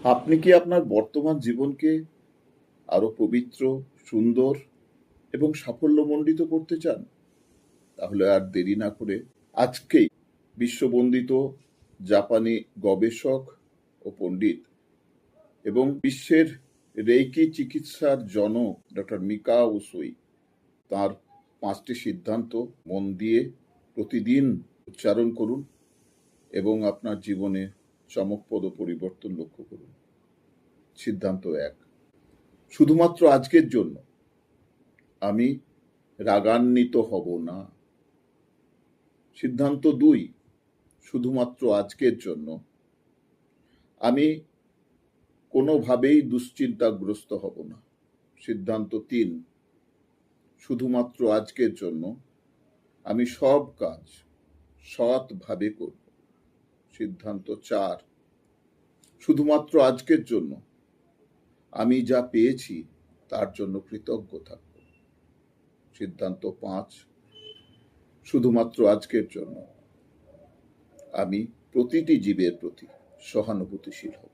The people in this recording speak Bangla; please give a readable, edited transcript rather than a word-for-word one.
আপনি কি আপনার বর্তমান জীবনকে আরো পবিত্র, সুন্দর এবং সাফল্যমণ্ডিত করতে চান? তাহলে আর দেরি না করে আজকেই বিশ্ববন্দিত জাপানি গবেষক ও পণ্ডিত এবং বিশ্বের রেইকি চিকিৎসার জনক ডক্টর মিকা উসুই তার 5টি সিদ্ধান্ত মন দিয়ে প্রতিদিন উচ্চারণ করুন এবং আপনার জীবনে চমকপ্রদ পরিবর্তন লক্ষ্য করুন। সিদ্ধান্ত 1, শুধুমাত্র আজকের জন্য আমি রাগান্বিত হব না। সিদ্ধান্ত 2, শুধুমাত্র আজকের জন্য আমি কোনোভাবেই দুশ্চিন্তাগ্রস্ত হব না। সিদ্ধান্ত 3, শুধুমাত্র আজকের জন্য আমি সব কাজ সৎভাবে করব। সিদ্ধান্ত 4, শুধুমাত্র আজকের জন্য আমি যা পেয়েছি তার জন্য কৃতজ্ঞ থাকব। সিদ্ধান্ত 5, শুধুমাত্র আজকের জন্য আমি প্রতিটি জীবের প্রতি সহানুভূতিশীল হব।